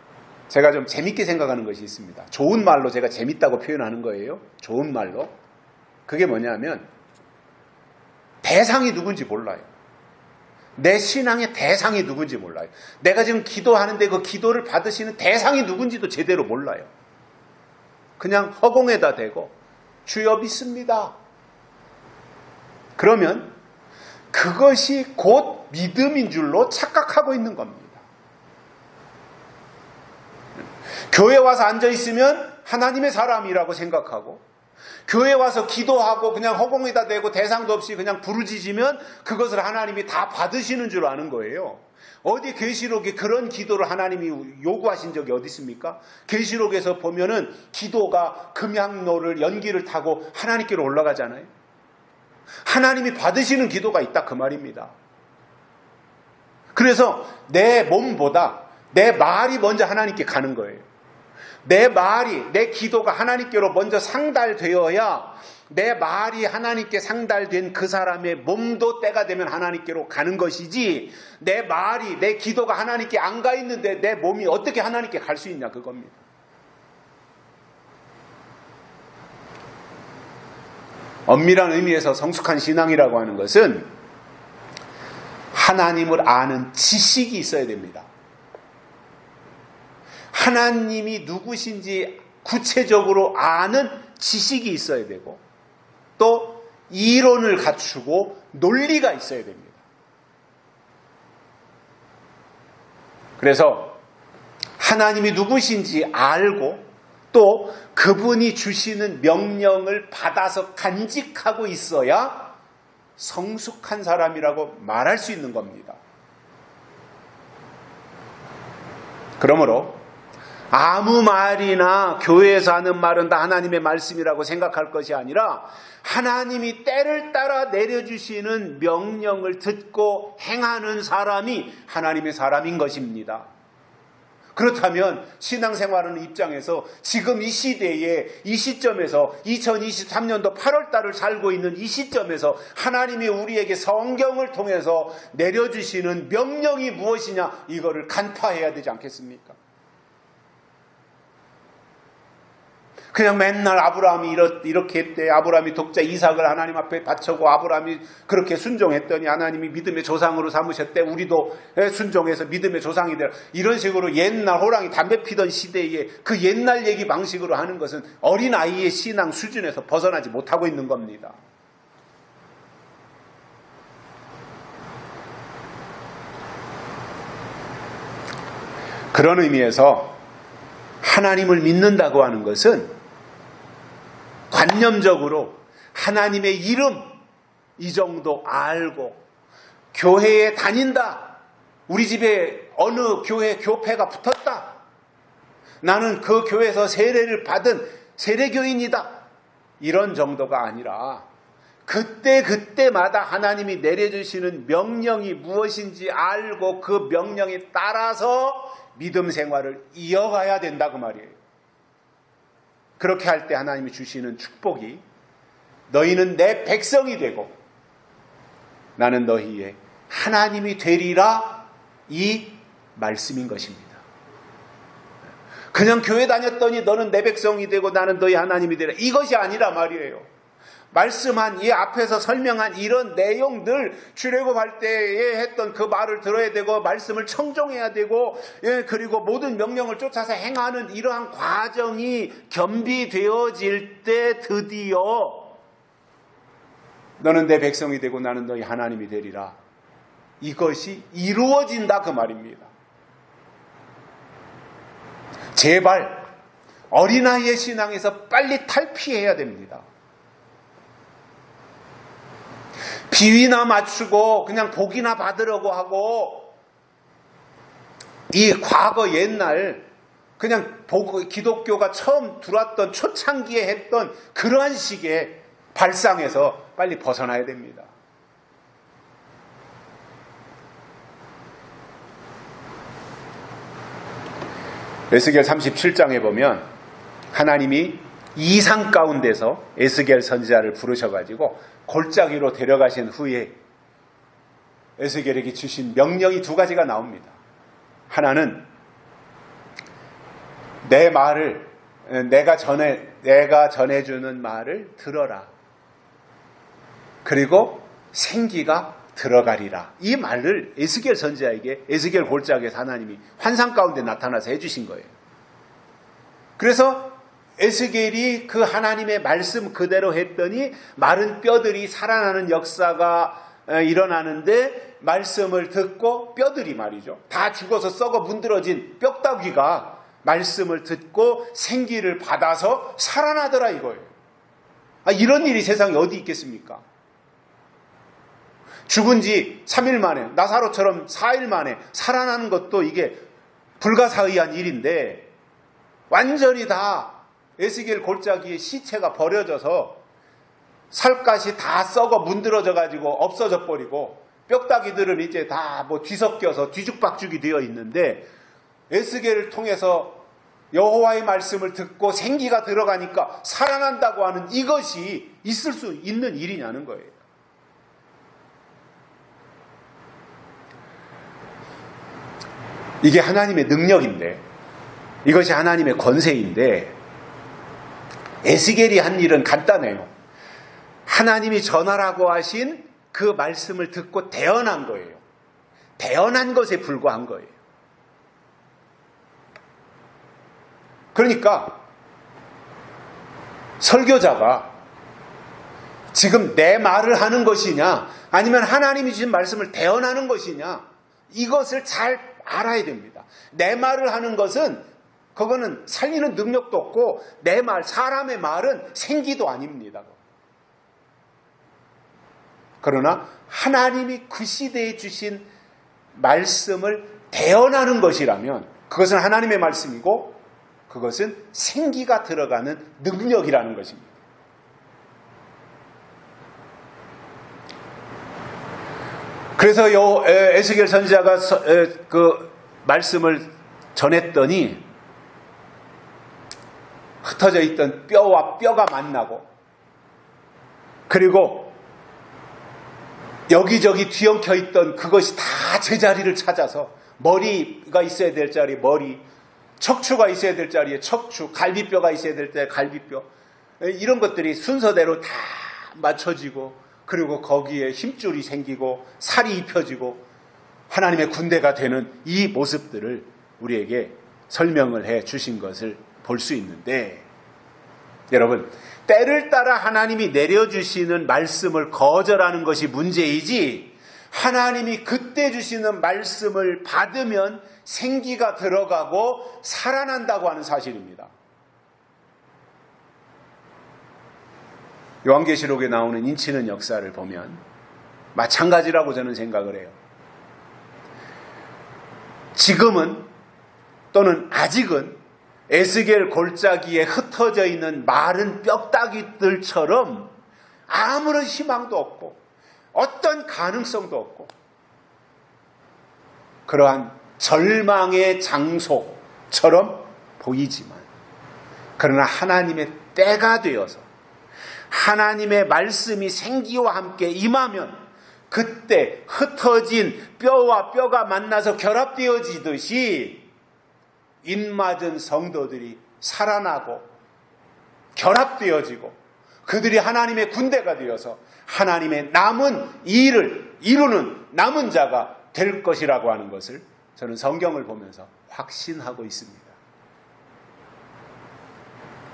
제가 좀 재밌게 생각하는 것이 있습니다. 좋은 말로 제가 재밌다고 표현하는 거예요. 좋은 말로. 그게 뭐냐면 대상이 누군지 몰라요. 내 신앙의 대상이 누군지 몰라요. 내가 지금 기도하는데 그 기도를 받으시는 대상이 누군지도 제대로 몰라요. 그냥 허공에다 대고 주여 믿습니다. 그러면 그것이 곧 믿음인 줄로 착각하고 있는 겁니다. 교회 와서 앉아있으면 하나님의 사람이라고 생각하고 교회 와서 기도하고 그냥 허공에다 대고 대상도 없이 그냥 부르짖으면 그것을 하나님이 다 받으시는 줄 아는 거예요. 어디 계시록에 그런 기도를 하나님이 요구하신 적이 어디 있습니까? 계시록에서 보면은 기도가 금향로를 연기를 타고 하나님께로 올라가잖아요. 하나님이 받으시는 기도가 있다 그 말입니다. 그래서 내 몸보다 내 말이 먼저 하나님께 가는 거예요. 내 말이, 내 기도가 하나님께로 먼저 상달되어야 내 말이 하나님께 상달된 그 사람의 몸도 때가 되면 하나님께로 가는 것이지 내 말이, 내 기도가 하나님께 안 가 있는데 내 몸이 어떻게 하나님께 갈 수 있냐 그겁니다. 엄밀한 의미에서 성숙한 신앙이라고 하는 것은 하나님을 아는 지식이 있어야 됩니다. 하나님이 누구신지 구체적으로 아는 지식이 있어야 되고 또 이론을 갖추고 논리가 있어야 됩니다. 그래서 하나님이 누구신지 알고 또 그분이 주시는 명령을 받아서 간직하고 있어야 성숙한 사람이라고 말할 수 있는 겁니다. 그러므로 아무 말이나 교회에서 하는 말은 다 하나님의 말씀이라고 생각할 것이 아니라 하나님이 때를 따라 내려주시는 명령을 듣고 행하는 사람이 하나님의 사람인 것입니다. 그렇다면 신앙생활하는 입장에서 지금 이 시대에 이 시점에서 2023년도 8월 달을 살고 있는 이 시점에서 하나님이 우리에게 성경을 통해서 내려주시는 명령이 무엇이냐, 이거를 간파해야 되지 않겠습니까? 그냥 맨날 아브라함이 이렇게 했대, 아브라함이 독자 이삭을 하나님 앞에 바쳐고 아브라함이 그렇게 순종했더니 하나님이 믿음의 조상으로 삼으셨대, 우리도 순종해서 믿음의 조상이 되라, 이런 식으로 옛날 호랑이 담배 피던 시대에 그 옛날 얘기 방식으로 하는 것은 어린아이의 신앙 수준에서 벗어나지 못하고 있는 겁니다. 그런 의미에서 하나님을 믿는다고 하는 것은 관념적으로 하나님의 이름 이 정도 알고 교회에 다닌다, 우리 집에 어느 교회 교패가 붙었다, 나는 그 교회에서 세례를 받은 세례교인이다, 이런 정도가 아니라 그때마다 하나님이 내려주시는 명령이 무엇인지 알고 그 명령에 따라서 믿음 생활을 이어가야 된다고 말이에요. 그렇게 할 때 하나님이 주시는 축복이 너희는 내 백성이 되고 나는 너희의 하나님이 되리라, 이 말씀인 것입니다. 그냥 교회 다녔더니 너는 내 백성이 되고 나는 너희 하나님이 되리라, 이것이 아니라 말이에요. 말씀한 이 앞에서 설명한 이런 내용들, 출애굽할 때에 했던 그 말을 들어야 되고 말씀을 청종해야 되고, 그리고 모든 명령을 쫓아서 행하는 이러한 과정이 겸비되어질 때 드디어 너는 내 백성이 되고 나는 너희 하나님이 되리라, 이것이 이루어진다 그 말입니다. 제발 어린아이의 신앙에서 빨리 탈피해야 됩니다. 비위나 맞추고 그냥 복이나 받으려고 하고, 이 과거 옛날 그냥 기독교가 처음 들어왔던 초창기에 했던 그러한 식의 발상에서 빨리 벗어나야 됩니다. 에스겔 37장에 보면 하나님이 이상 가운데서 에스겔 선지자를 부르셔가지고 골짜기로 데려가신 후에 에스겔에게 주신 명령이 두 가지가 나옵니다. 하나는 내 말을, 내가 전해주는 말을 들어라, 그리고 생기가 들어가리라, 이 말을 에스겔 선지자에게 에스겔 골짜기에서 하나님이 환상 가운데 나타나서 해주신 거예요. 그래서 에스겔이 그 하나님의 말씀 그대로 했더니 마른 뼈들이 살아나는 역사가 일어나는데, 말씀을 듣고 뼈들이 말이죠, 다 죽어서 썩어 문드러진 뼈다귀가 말씀을 듣고 생기를 받아서 살아나더라 이거예요. 이런 일이 세상에 어디 있겠습니까? 죽은 지 3일 만에, 나사로처럼 4일 만에 살아나는 것도 이게 불가사의한 일인데, 완전히 다 에스겔 골짜기에 시체가 버려져서 살갗이 다 썩어 문드러져 가지고 없어져 버리고, 뼈다귀들은 이제 다 뒤섞여서 뒤죽박죽이 되어 있는데, 에스겔을 통해서 여호와의 말씀을 듣고 생기가 들어가니까 살아난다고 하는 이것이 있을 수 있는 일이냐는 거예요. 이게 하나님의 능력인데, 이것이 하나님의 권세인데, 에스겔이 한 일은 간단해요. 하나님이 전하라고 하신 그 말씀을 듣고 대언한 거예요. 대언한 것에 불과한 거예요. 그러니까 설교자가 지금 내 말을 하는 것이냐, 아니면 하나님이 주신 말씀을 대언하는 것이냐, 이것을 잘 알아야 됩니다. 내 말을 하는 것은 그거는 살리는 능력도 없고, 내 말, 사람의 말은 생기도 아닙니다. 그러나 하나님이 그 시대에 주신 말씀을 대언하는 것이라면 그것은 하나님의 말씀이고, 그것은 생기가 들어가는 능력이라는 것입니다. 그래서 에스겔 선지자가 그 말씀을 전했더니 흩어져 있던 뼈와 뼈가 만나고, 그리고 여기저기 뒤엉켜 있던 그것이 다 제자리를 찾아서 머리가 있어야 될 자리에 머리, 척추가 있어야 될 자리에 척추, 갈비뼈가 있어야 될 때 갈비뼈, 이런 것들이 순서대로 다 맞춰지고, 그리고 거기에 힘줄이 생기고 살이 입혀지고 하나님의 군대가 되는 이 모습들을 우리에게 설명을 해 주신 것을 볼 수 있는데, 여러분, 때를 따라 하나님이 내려주시는 말씀을 거절하는 것이 문제이지, 하나님이 그때 주시는 말씀을 받으면 생기가 들어가고 살아난다고 하는 사실입니다. 요한계시록에 나오는 인치는 역사를 보면 마찬가지라고 저는 생각을 해요. 지금은, 또는 아직은 에스겔 골짜기에 흩어져 있는 마른 뼈다귀들처럼 아무런 희망도 없고 어떤 가능성도 없고 그러한 절망의 장소처럼 보이지만, 그러나 하나님의 때가 되어서 하나님의 말씀이 생기와 함께 임하면 그때 흩어진 뼈와 뼈가 만나서 결합되어지듯이 입맞은 성도들이 살아나고 결합되어지고 그들이 하나님의 군대가 되어서 하나님의 남은 일을 이루는 남은 자가 될 것이라고 하는 것을 저는 성경을 보면서 확신하고 있습니다.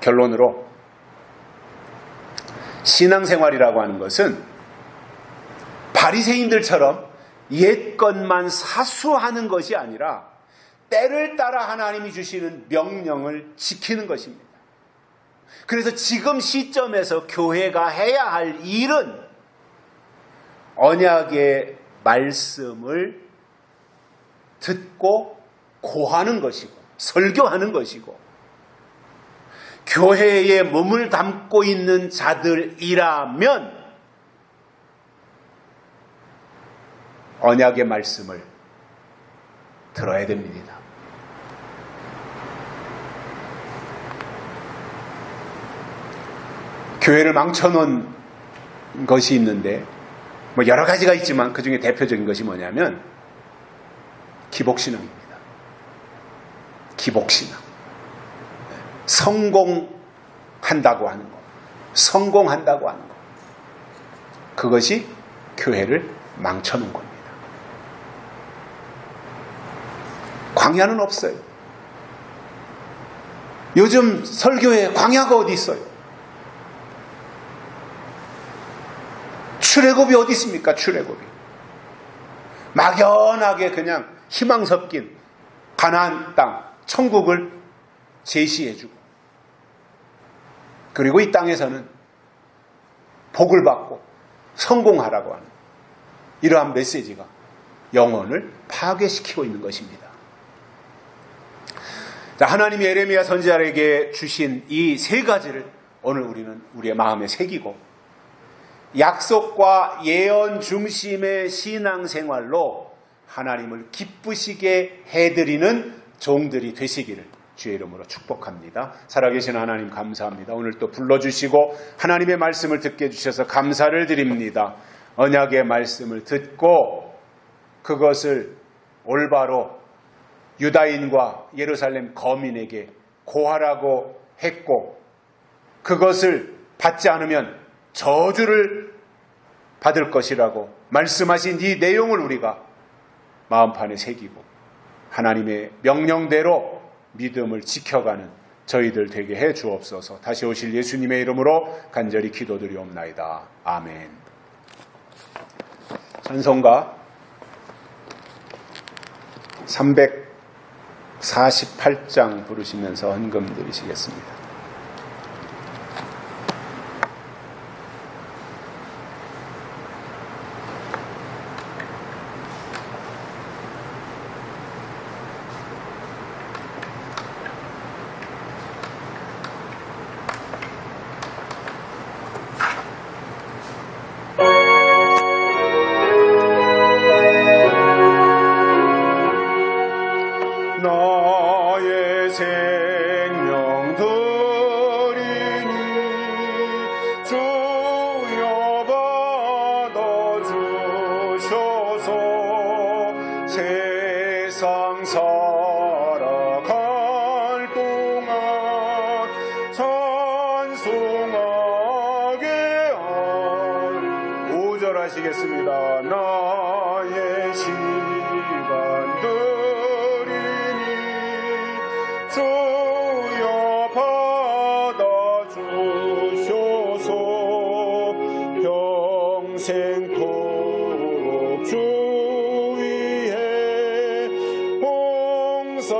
결론으로, 신앙생활이라고 하는 것은 바리새인들처럼 옛것만 사수하는 것이 아니라 때를 따라 하나님이 주시는 명령을 지키는 것입니다. 그래서 지금 시점에서 교회가 해야 할 일은 언약의 말씀을 듣고 고하는 것이고 설교하는 것이고, 교회에 몸을 담고 있는 자들이라면 언약의 말씀을 들어야 됩니다. 교회를 망쳐놓은 것이 있는데, 여러 가지가 있지만 그 중에 대표적인 것이 뭐냐면 기복신앙입니다. 기복신앙. 성공한다고 하는 것. 성공한다고 하는 것. 그것이 교회를 망쳐놓은 겁니다. 광야는 없어요. 요즘 설교에 광야가 어디 있어요? 출애굽이 어디 있습니까? 출애굽이. 막연하게 그냥 희망 섞인 가나안 땅, 천국을 제시해주고, 그리고 이 땅에서는 복을 받고 성공하라고 하는 이러한 메시지가 영혼을 파괴시키고 있는 것입니다. 자, 하나님이 에레미야 선지자에게 주신 이 세 가지를 오늘 우리는 우리의 마음에 새기고, 약속과 예언 중심의 신앙생활로 하나님을 기쁘시게 해드리는 종들이 되시기를 주의 이름으로 축복합니다. 살아계신 하나님 감사합니다. 오늘 또 불러주시고 하나님의 말씀을 듣게 해주셔서 감사를 드립니다. 언약의 말씀을 듣고 그것을 올바로 유다인과 예루살렘 거민에게 고하라고 했고, 그것을 받지 않으면 저주를 받을 것이라고 말씀하신 이 내용을 우리가 마음판에 새기고 하나님의 명령대로 믿음을 지켜가는 저희들 되게 해 주옵소서. 다시 오실 예수님의 이름으로 간절히 기도드리옵나이다. 아멘. 찬송가 348장 부르시면서 헌금 드리시겠습니다. 나 송하게 한 5절 하시겠습니다. 나의 시간들이니 주여 받아주셔서 평생토록 주 위에 봉사